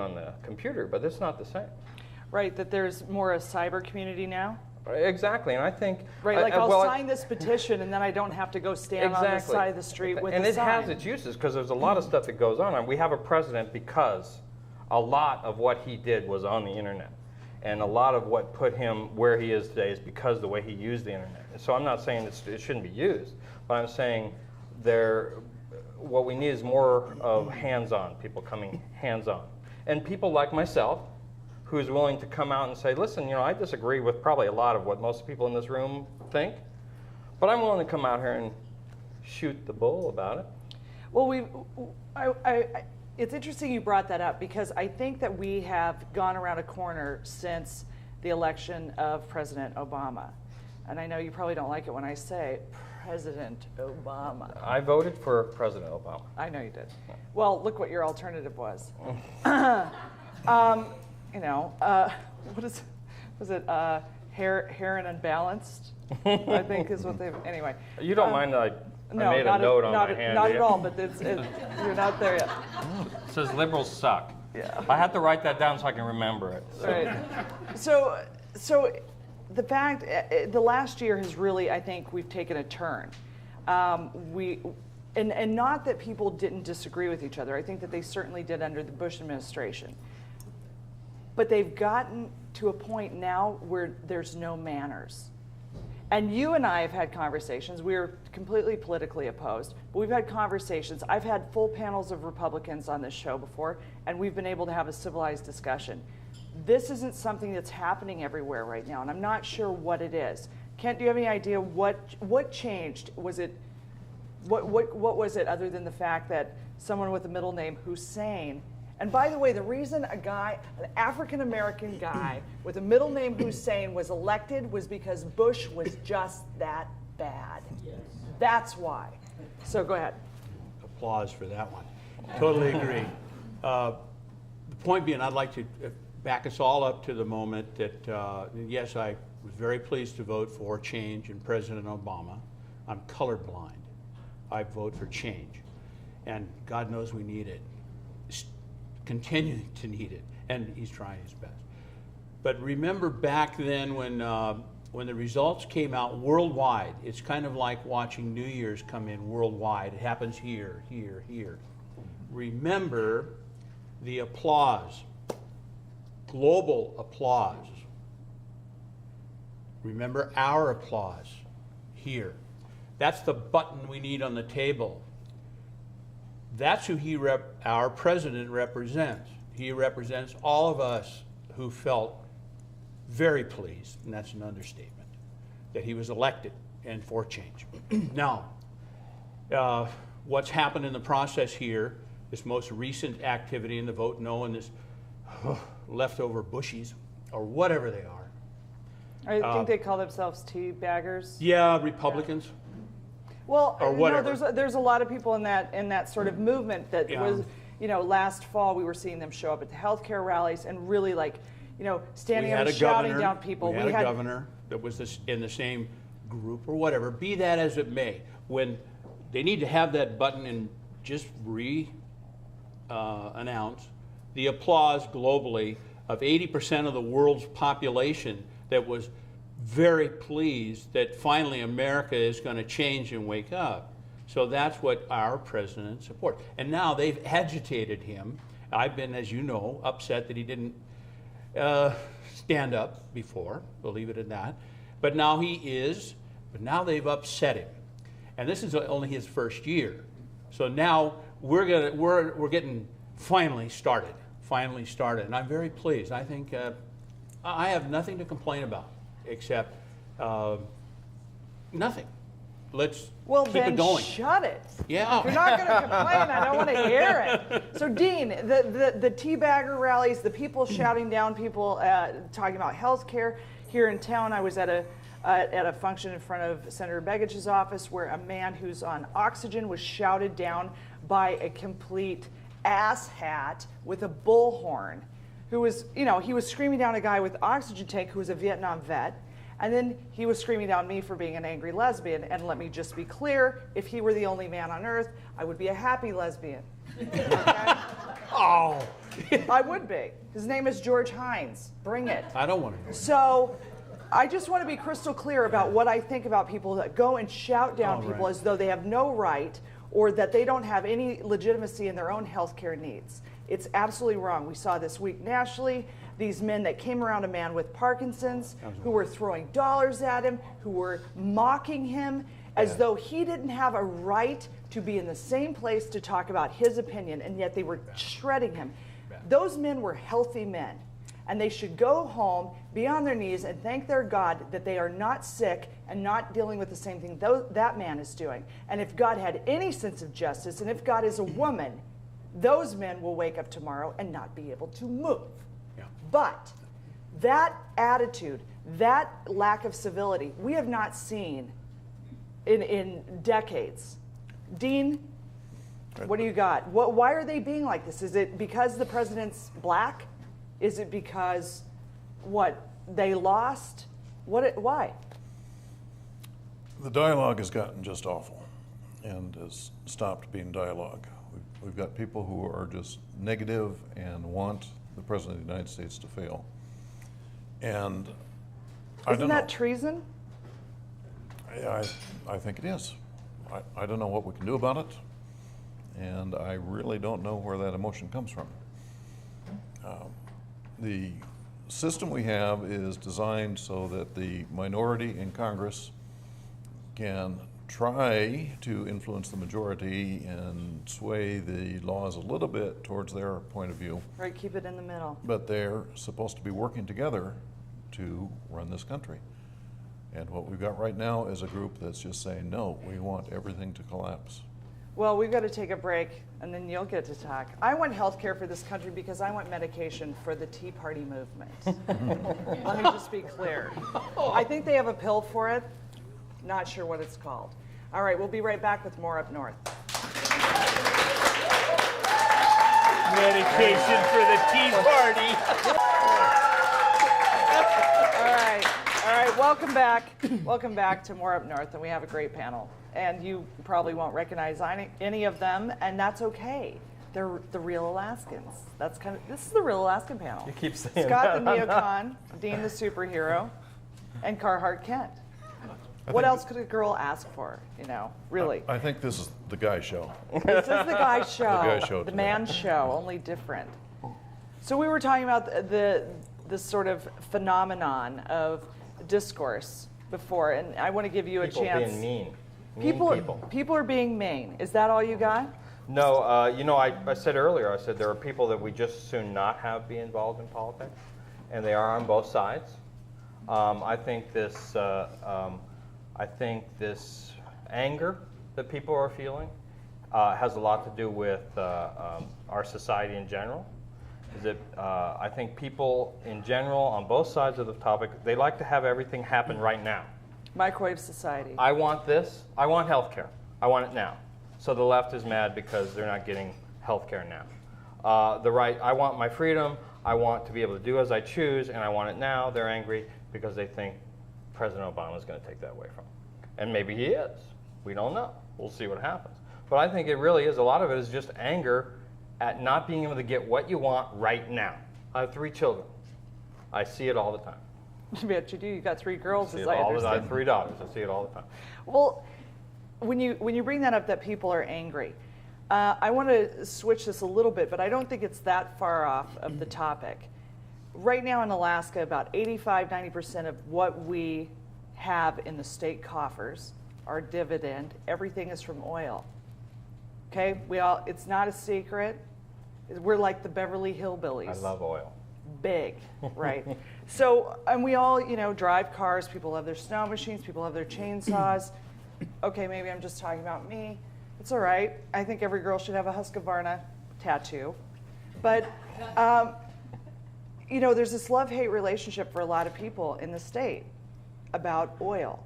on the computer, but it's not the same. Right, that there's more a cyber community now? Exactly, and I think... Right, like I'll sign this petition and then I don't have to go stand on the side of the street with and a it sign. has its uses, because there's a lot of stuff that goes on. And we have a president because a lot of what he did was on the internet. And a lot of what put him where he is today is because of the way he used the internet. And so I'm not saying it shouldn't be used, but I'm saying what we need is more of hands-on, people coming hands-on. And people like myself, who's willing to come out and say, listen, I disagree with probably a lot of what most people in this room think, but I'm willing to come out here and shoot the bull about it. Well, it's interesting you brought that up, because I think that we have gone around a corner since the election of President Obama. And I know you probably don't like it when I say President Obama. I voted for President Obama. I know you did. Well, look what your alternative was. Was it hair and unbalanced? I think is what they've, anyway. You don't mind that I made a note on my hand? Not at all, but you're not there yet. It says liberals suck. Yeah. I have to write that down so I can remember it. Right. So the fact, the last year has really, I think we've taken a turn. And not that people didn't disagree with each other. I think that they certainly did under the Bush administration. But they've gotten to a point now where there's no manners. And you and I have had conversations. We're completely politically opposed, but we've had conversations. I've had full panels of Republicans on this show before, and we've been able to have a civilized discussion. This isn't something that's happening everywhere right now, and I'm not sure what it is. Kent, do you have any idea what changed? Was it what was it other than the fact that someone with the middle name Hussein? And by the way, the reason an African-American guy with a middle name Hussein was elected was because Bush was just that bad. Yes. That's why. So go ahead. Applause for that one. Totally agree. The point being, I'd like to back us all up to the moment that, yes, I was very pleased to vote for change in President Obama. I'm colorblind. I vote for change. And God knows we need it. Continuing to need it, and he's trying his best. But remember back then when the results came out worldwide, it's kind of like watching New Year's come in worldwide. It happens here, here, here. Remember the applause, global applause. Remember our applause here. That's the button we need on the table. That's who our president represents. He represents all of us who felt very pleased, and that's an understatement, that he was elected and for change. Now, what's happened in the process here, this most recent activity in the vote no and this leftover Bushies, or whatever they are. I think they call themselves tea baggers. Yeah, Republicans. Yeah. Well, or whatever. There's a lot of people in that sort of movement that was, last fall we were seeing them show up at the healthcare rallies and really standing up and shouting down people. We had a governor that was in the same group or whatever. Be that as it may, when they need to have that button and just announce the applause globally of 80% of the world's population that was very pleased that finally America is going to change and wake up. So that's what our president supports. And now they've agitated him. I've been, as you know, upset that he didn't stand up before, believe it or not. But now he is, but now they've upset him. And this is only his first year. So now we're getting finally started. And I'm very pleased. I think I have nothing to complain about. Except nothing. Let's keep it going. Shut it. Yeah. If you're not going to complain, I don't want to hear it. So, Dean, the teabagger rallies, the people shouting down people talking about health care here in town. I was at a function in front of Senator Begich's office where a man who's on oxygen was shouted down by a complete asshat with a bullhorn. Who was, he was screaming down a guy with oxygen tank who was a Vietnam vet, and then he was screaming down me for being an angry lesbian. And let me just be clear, if he were the only man on earth, I would be a happy lesbian. Okay? Oh, I would be. His name is George Hines. Bring it. I don't want to know. So I just want to be crystal clear about what I think about people that go and shout down Oh, people right. as though they have no right or that they don't have any legitimacy in their own health care needs. It's absolutely wrong. We saw this week nationally these men that came around a man with Parkinson's who were throwing dollars at him, who were mocking him as though he didn't have a right to be in the same place to talk about his opinion, and yet they were shredding him. Those men were healthy men, and they should go home, be on their knees, and thank their God that they are not sick and not dealing with the same thing that man is doing. And if God had any sense of justice, and if God is a woman, those men will wake up tomorrow and not be able to move. Yeah. But that attitude, that lack of civility, we have not seen in decades. Dean, what do you got? Why are they being like this? Is it because the president's black? Is it because they lost? Why? The dialogue has gotten just awful and has stopped being dialogue. We've got people who are just negative and want the President of the United States to fail. And I Isn't don't that know. treason? I think it is. I don't know what we can do about it, and I really don't know where that emotion comes from. The system we have is designed so that the minority in Congress can try to influence the majority and sway the laws a little bit towards their point of view, Right, keep it in the middle. but they're supposed to be working together to run this country. And what we've got right now is a group that's just saying, no, we want everything to collapse. Well, we've got to take a break, and then you'll get to talk. I want health care for this country because I want medication for the Tea Party movement. Let me just be clear. I think they have a pill for it. Not sure what it's called. All right, we'll be right back with more Up North. Medication for the Tea Party. All right, welcome back. Welcome back to More Up North, and we have a great panel. And you probably won't recognize any of them, and that's okay. They're the real Alaskans. This is the real Alaskan panel. You keep saying Scott that. the neocon, Dean the superhero, and Carhart Kent. What else could a girl ask for, really? I think this is the guy show. This is the guy show. guy show The today. man show, only different. So we were talking about the sort of phenomenon of discourse before, and I want to give you a People chance. being mean. People are being mean. Is that all you got? No, I said earlier, I said there are people that we just as soon not have be involved in politics, and they are on both sides. I think this anger that people are feeling has a lot to do with our society in general. I think people in general on both sides of the topic, they like to have everything happen right now. Microwave society. I want this. I want health care. I want it now. So the left is mad because they're not getting health care now. The right, I want my freedom. I want to be able to do as I choose, and I want it now. They're angry because they think President Obama is going to take that away from them. And maybe he is. We don't know. We'll see what happens. But I think it really is, a lot of it is just anger at not being able to get what you want right now. I have 3 children. I see it all the time. I bet you do. You got 3 girls, See as it I all the time. I understand. have 3 daughters. I see it all the time. Well, when you bring that up, that people are angry, I want to switch this a little bit, but I don't think it's that far off of the topic. Right now in Alaska, about 85-90% of what we have in the state coffers, our dividend, everything is from oil. Okay, it's not a secret. We're like the Beverly Hillbillies. I love oil. Big, right? So, and we all, drive cars. People have their snow machines. People have their chainsaws. Okay, maybe I'm just talking about me. It's all right. I think every girl should have a Husqvarna tattoo. But, there's this love-hate relationship for a lot of people in the state about oil.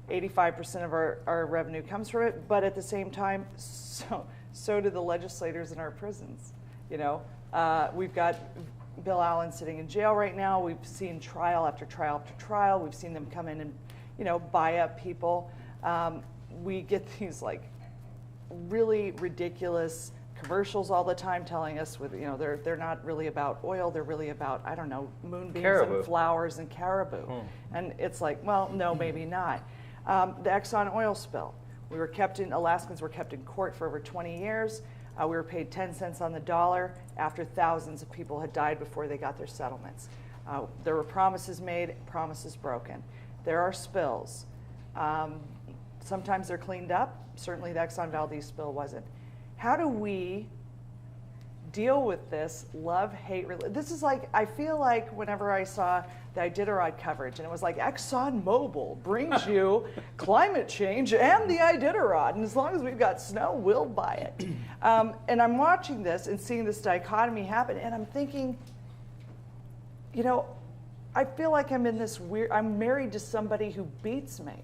85% of our revenue comes from it, but at the same time, so do the legislators in our prisons. We've got Bill Allen sitting in jail right now. We've seen trial after trial after trial. We've seen them come in and, buy up people. We get these really ridiculous commercials all the time telling us with, you know, they're not really about oil, they're really about, I don't know, moonbeams Caribou. and flowers and caribou. And it's like, well, no, maybe not. The Exxon oil spill. Alaskans were kept in court for over 20 years. We were paid 10 cents on the dollar after thousands of people had died before they got their settlements. There were promises made, promises broken. There are spills. Sometimes they're cleaned up. Certainly the Exxon Valdez spill wasn't. How do we deal with this love, hate? This is like, I feel like whenever I saw the Iditarod coverage, and it was like, ExxonMobil brings you climate change and the Iditarod, and as long as we've got snow, we'll buy it. And I'm watching this and seeing this dichotomy happen, and I'm thinking, you know, I feel like I'm in this weird, I'm married to somebody who beats me.